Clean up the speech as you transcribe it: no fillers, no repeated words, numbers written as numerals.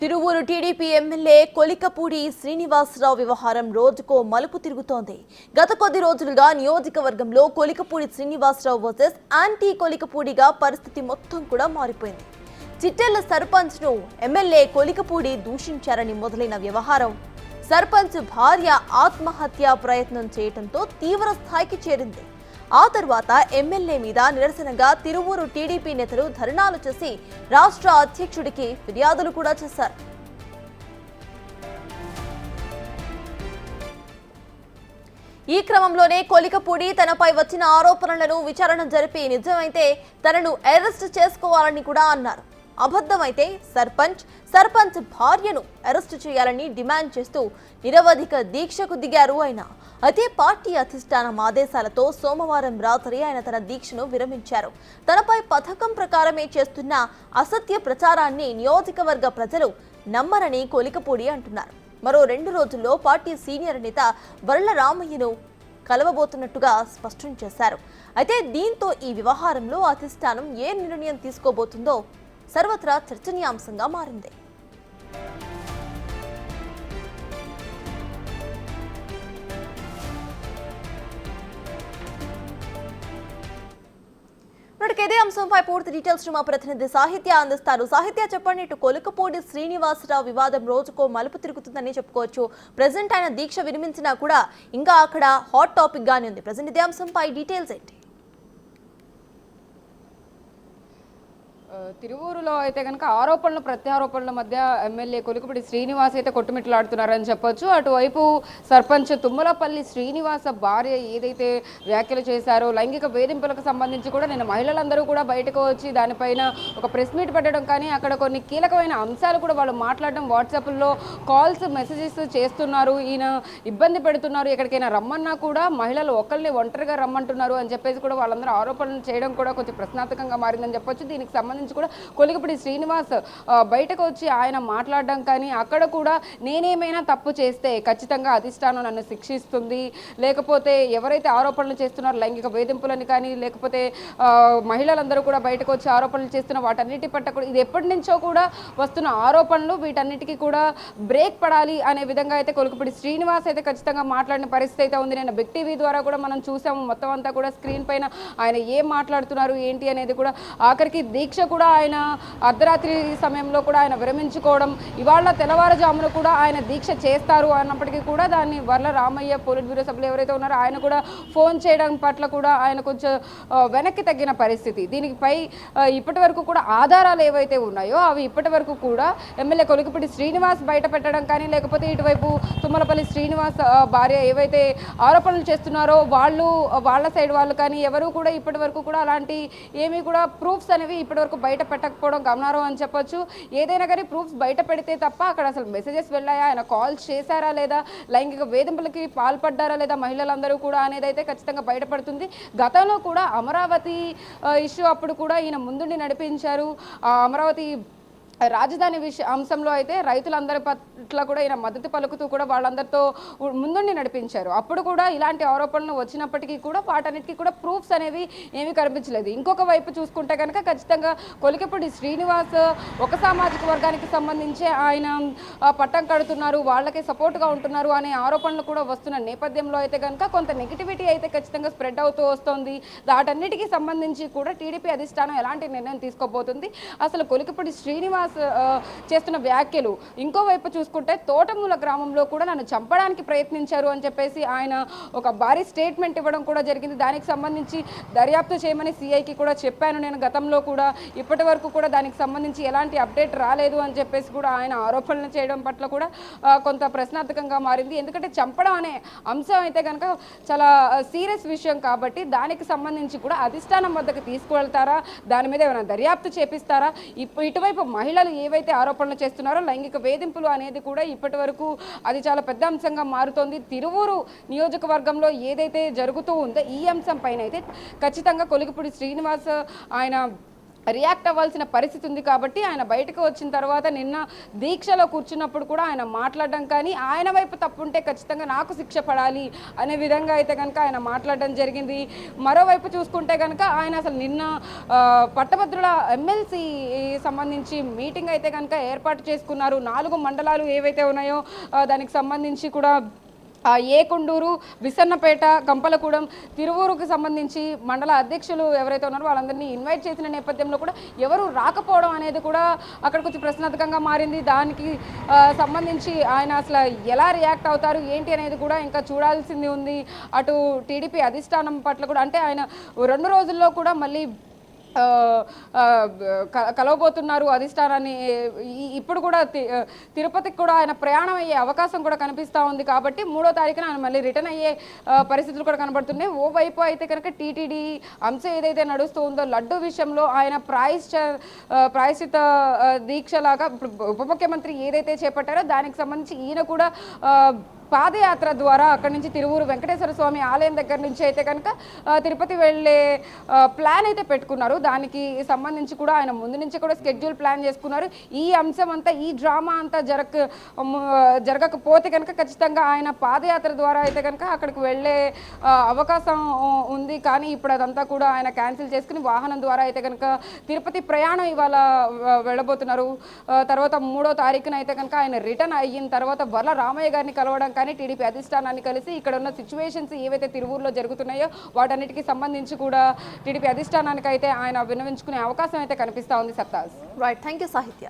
Tiruvuru TDP MLA Kolikapudi Srinivasarao వ్యవహారం రోజుకో మలుపు తిరుగుతోంది. గత కొద్ది రోజులుగా నియోజకవర్గంలో కొలికపూడి శ్రీనివాసరావు వర్సెస్ యాంటీ కొలికపూడిగా పరిస్థితి మొత్తం కూడా మారిపోయింది. చిట్టెళ్ల సర్పంచ్ ను ఎమ్మెల్యే కొలికపూడి దూషించారని మొదలైన వ్యవహారం సర్పంచ్ భార్య ఆత్మహత్య ప్రయత్నం చేయడంతో తీవ్ర స్థాయికి చేరింది. ఆ తర్వాత ఎమ్మెల్యే మీద నిరసనగా తిరువూరు టీడీపీ నేతలు ధర్నాలు చేసి రాష్ట్ర అధ్యక్షుడికి ఫిర్యాదులు కూడా చేశారు. ఈ క్రమంలోనే కొలికపూడి తనపై వచ్చిన ఆరోపణలను విచారణ జరిపి నిజమైతే తనను అరెస్ట్ చేసుకోవాలని కూడా అన్నారు. అబద్ధమైతే సర్పంచ్ భార్యను అరెస్టు చేయాలని డిమాండ్ చేస్తూ నిరవధిక దీక్షకు దిగారు ఆయన. అయితే పార్టీ అధిష్టానం ఆదేశాలతో సోమవారం రాత్రి ఆయన తన దీక్షను విరమించారు. తనపై పథకం ప్రకారమే చేస్తున్న అసత్య ప్రచారాన్ని నియోజకవర్గ ప్రజలు నమ్మరని కొలికపూడి అంటున్నారు. మరో 2 రోజుల్లో పార్టీ సీనియర్ నేత వరల రామయ్యను కలవబోతున్నట్టుగా స్పష్టం చేశారు. అయితే దీంతో ఈ వ్యవహారంలో అధిష్టానం ఏ నిర్ణయం తీసుకోబోతుందో సర్వత్రా చర్చనీయాంశంగా మారింది. ఇదే అంశంపై పూర్తి డీటెయిల్స్ మా ప్రతినిధి సాహిత్య అందిస్తారు. సాహిత్య చెప్పండి, ఇటు కొలికపూడి శ్రీనివాసరావు వివాదం రోజుకో మలుపు తిరుగుతుందని చెప్పుకోవచ్చు. ప్రెసెంట్ ఆయన దీక్ష విరమించినా కూడా ఇంకా అక్కడ హాట్ టాపిక్ గానే ఉంది. ప్రెసెంట్ ఇదే అంశంపై డీటెయిల్స్ ఏంటి? తిరువూరులో అయితే కనుక ఆరోపణలు ప్రత్యారోపణల మధ్య ఎమ్మెల్యే కొలికపూడి శ్రీనివాస్ అయితే కొట్టుమిట్లాడుతున్నారని చెప్పొచ్చు. అటువైపు సర్పంచ్ తుమ్మలపల్లి శ్రీనివాస భార్య ఏదైతే వ్యాఖ్యలు చేశారో లైంగిక వేధింపులకు సంబంధించి కూడా నేను మహిళలందరూ కూడా బయటకు వచ్చి దానిపైన ఒక ప్రెస్ మీట్ పెట్టడం కానీ అక్కడ కొన్ని కీలకమైన అంశాలు కూడా వాళ్ళు మాట్లాడడం, వాట్సాప్లో కాల్స్ మెసేజెస్ చేస్తున్నారు, ఈయన ఇబ్బంది పెడుతున్నారు, ఎక్కడికైనా రమ్మన్నా కూడా మహిళలు ఒకరిని ఒంటరిగా రమ్మంటున్నారు అని చెప్పేసి కూడా వాళ్ళందరూ ఆరోపణలు చేయడం కూడా కొంచెం ప్రశ్నార్థకంగా మారిందని చెప్పొచ్చు. దీనికి సంబంధించి కూడా కొలికపూడి శ్రీనివాస్ బయటకు వచ్చి ఆయన మాట్లాడడం కానీ అక్కడ కూడా నేనేమైనా తప్పు చేస్తే ఖచ్చితంగా అధిష్టానం నన్ను శిక్షిస్తుంది, లేకపోతే ఎవరైతే ఆరోపణలు చేస్తున్నారో లైంగిక వేధింపులని కానీ లేకపోతే మహిళలందరూ కూడా బయటకు వచ్చి ఆరోపణలు చేస్తున్న వాటన్నిటి పట్ల కూడా ఇది ఎప్పటి నుంచో కూడా వస్తున్న ఆరోపణలు, వీటన్నిటికీ కూడా బ్రేక్ పడాలి అనే విధంగా అయితే కొలికపూడి శ్రీనివాస్ అయితే ఖచ్చితంగా మాట్లాడిన పరిస్థితి అయితే ఉంది. నేను బిగ్ టీవీ ద్వారా కూడా మనం చూసాము, మొత్తం అంతా కూడా స్క్రీన్ పైన ఆయన ఏం మాట్లాడుతున్నారు ఏంటి అనేది కూడా. ఆఖరికి దీక్ష కూడా ఆయన అర్ధరాత్రి సమయంలో కూడా ఆయన విరమించుకోవడం, ఇవాళ తెల్లవారుజామున కూడా ఆయన దీక్ష చేస్తారు అన్నప్పటికీ కూడా దాన్ని వరల రామయ్య పోలిట్ బ్యూరో సభ్యులు ఎవరైతే ఉన్నారో ఆయన కూడా ఫోన్ చేయడం పట్ల కూడా ఆయన కొంచెం వెనక్కి తగ్గిన పరిస్థితి. దీనిపై ఇప్పటి వరకు కూడా ఆధారాలు ఏవైతే ఉన్నాయో అవి ఇప్పటి వరకు కూడా ఎమ్మెల్యే కొలికపూడి శ్రీనివాస్ బయట పెట్టడం కానీ లేకపోతే ఇటువైపు తుమ్మలపల్లి శ్రీనివాస్ భార్య ఏవైతే ఆరోపణలు చేస్తున్నారో వాళ్ళ సైడ్ వాళ్ళు కానీ ఎవరు కూడా ఇప్పటి వరకు కూడా అలాంటి ఏమీ కూడా ప్రూఫ్స్ అనేవి ఇప్పటి వరకు బయట పెట్టకపోవడం గమనార్హం అని చెప్పొచ్చు. ఏదైనా కానీ ప్రూఫ్స్ బయట పెడితే తప్ప అక్కడ అసలు మెసేజెస్ వెళ్ళాయా, ఆయన కాల్స్ చేశారా లేదా, లైంగిక వేధింపులకి పాల్పడ్డారా లేదా మహిళలందరూ కూడా అనేది అయితే ఖచ్చితంగా బయటపడుతుంది. గతంలో కూడా అమరావతి ఇష్యూ అప్పుడు కూడా ఈయన ముందుండి నడిపించారు. అమరావతి రాజధాని అంశంలో అయితే రైతులందరి పట్ల కూడా ఈయన మద్దతు పలుకుతూ కూడా వాళ్ళందరితో ముందుండి నడిపించారు. అప్పుడు కూడా ఇలాంటి ఆరోపణలు వచ్చినప్పటికీ కూడా వాటన్నిటికీ కూడా ప్రూఫ్స్ అనేవి ఏమీ కనిపించలేదు. ఇంకొక వైపు చూసుకుంటే కనుక ఖచ్చితంగా కొలికపూడి శ్రీనివాస్ ఒక సామాజిక వర్గానికి సంబంధించి ఆయన పట్టం కడుతున్నారు, వాళ్ళకి సపోర్ట్గా ఉంటున్నారు అనే ఆరోపణలు కూడా వస్తున్న నేపథ్యంలో అయితే కనుక కొంత నెగిటివిటీ అయితే ఖచ్చితంగా స్ప్రెడ్ అవుతూ వస్తుంది. వాటన్నిటికీ సంబంధించి కూడా టీడీపీ అధిష్టానం ఎలాంటి నిర్ణయం తీసుకోబోతుంది, అసలు కొలికపూడి శ్రీనివాస్ చేస్తున్న వ్యాఖ్యలు. ఇంకోవైపు చూసుకుంటే తోటమూల గ్రామంలో కూడా నన్ను చంపడానికి ప్రయత్నించారు అని చెప్పేసి ఆయన ఒక భారీ స్టేట్మెంట్ ఇవ్వడం కూడా జరిగింది. దానికి సంబంధించి దర్యాప్తు చేయమని సిఐకి కూడా చెప్పాను నేను గతంలో కూడా, ఇప్పటి వరకు కూడా దానికి సంబంధించి ఎలాంటి అప్డేట్ రాలేదు అని చెప్పేసి కూడా ఆయన ఆరోపణలు చేయడం పట్ల కూడా కొంత ప్రశ్నార్థకంగా మారింది. ఎందుకంటే చంపడం అనే అంశం అయితే కనుక చాలా సీరియస్ విషయం కాబట్టి దానికి సంబంధించి కూడా అధిష్టానం వద్దకు తీసుకువెళ్తారా, దాని మీద ఏమైనా దర్యాప్తు చేపిస్తారా, ఇటువైపు మహిళలు ఏవైతే ఆరోపణలు చేస్తున్నారో లైంగిక వేధింపులు అనేది కూడా ఇప్పటి వరకు అది చాలా పెద్ద అంశంగా మారుతోంది. తిరువూరు నియోజకవర్గంలో ఏదైతే జరుగుతూ ఉందో ఈ అంశం పైన అయితే ఖచ్చితంగా కొలికపూడి శ్రీనివాస్ ఆయన రియాక్ట్ అవ్వాల్సిన పరిస్థితి ఉంది కాబట్టి ఆయన బయటకు వచ్చిన తర్వాత నిన్న దీక్షలో కూర్చున్నప్పుడు కూడా ఆయన మాట్లాడడం కానీ ఆయన వైపు తప్పుంటే ఖచ్చితంగా నాకు శిక్ష పడాలి అనే విధంగా అయితే కనుక ఆయన మాట్లాడడం జరిగింది. మరోవైపు చూసుకుంటే కనుక ఆయన అసలు నిన్న పట్టభద్రుల ఎమ్మెల్సీ సంబంధించి మీటింగ్ అయితే కనుక ఏర్పాటు చేసుకున్నారు. 4 మండలాలు ఏవైతే ఉన్నాయో దానికి సంబంధించి కూడా ఏకొండూరు, విసన్నపేట, గంపలగూడెం, తిరువూరుకు సంబంధించి మండల అధ్యక్షులు ఎవరైతే ఉన్నారో వాళ్ళందరినీ ఇన్వైట్ చేసిన నేపథ్యంలో కూడా ఎవరు రాకపోవడం అనేది కూడా అక్కడ కొంచెం ప్రశ్నార్థకంగా మారింది. దానికి సంబంధించి ఆయన అసలు ఎలా రియాక్ట్ అవుతారు ఏంటి అనేది కూడా ఇంకా చూడాల్సింది ఉంది. అటు టీడీపీ అధిష్టానం పట్ల కూడా అంటే ఆయన 2 రోజుల్లో కూడా మళ్ళీ కలవబోతున్నారు అధిష్టానాన్ని. ఇప్పుడు కూడా తిరుపతికి కూడా ఆయన ప్రయాణం అయ్యే అవకాశం కూడా కనిపిస్తూ ఉంది. కాబట్టి 3వ తారీఖున ఆయన మళ్ళీ రిటర్న్ అయ్యే పరిస్థితులు కూడా కనబడుతున్నాయి. ఓవైపు అయితే కనుక టీటీడీ అంశం ఏదైతే నడుస్తూ ఉందో లడ్డు విషయంలో ఆయన ప్రాయశ్చిత దీక్షలాగా ఇప్పుడు ఉప ముఖ్యమంత్రి ఏదైతే చేపట్టారో దానికి సంబంధించి ఈయన కూడా పాదయాత్ర ద్వారా అక్కడి నుంచి తిరువూరు వెంకటేశ్వర స్వామి ఆలయం దగ్గర నుంచి అయితే కనుక తిరుపతి వెళ్ళే ప్లాన్ అయితే పెట్టుకున్నారు. దానికి సంబంధించి కూడా ఆయన ముందు నుంచి కూడా స్కెడ్యూల్ ప్లాన్ చేసుకున్నారు. ఈ అంశం అంతా ఈ డ్రామా అంతా జరగకపోతే కనుక ఖచ్చితంగా ఆయన పాదయాత్ర ద్వారా అయితే కనుక అక్కడికి వెళ్ళే అవకాశం ఉంది. కానీ ఇప్పుడు అదంతా కూడా ఆయన క్యాన్సిల్ చేసుకుని వాహనం ద్వారా అయితే కనుక తిరుపతి ప్రయాణం ఇవాళ వెళ్ళబోతున్నారు. తర్వాత 3వ తారీఖున అయితే కనుక ఆయన రిటర్న్ అయిన తర్వాత వర్ల రామయ్య గారిని కలవడం కానీ టీడీపీ అధిష్టానాన్ని కలిసి ఇక్కడ ఉన్న సిచ్యువేషన్స్ ఏవైతే తిరువూరులో జరుగుతున్నాయో వాటన్నిటికీ సంబంధించి కూడా టీడీపీ అధిష్టానానికి అయితే ఆయన విన్నవించుకునే అవకాశం అయితే కనిపిస్తా ఉంది. సత్తాజ్. రైట్, థ్యాంక్ యూ సాహిత్య.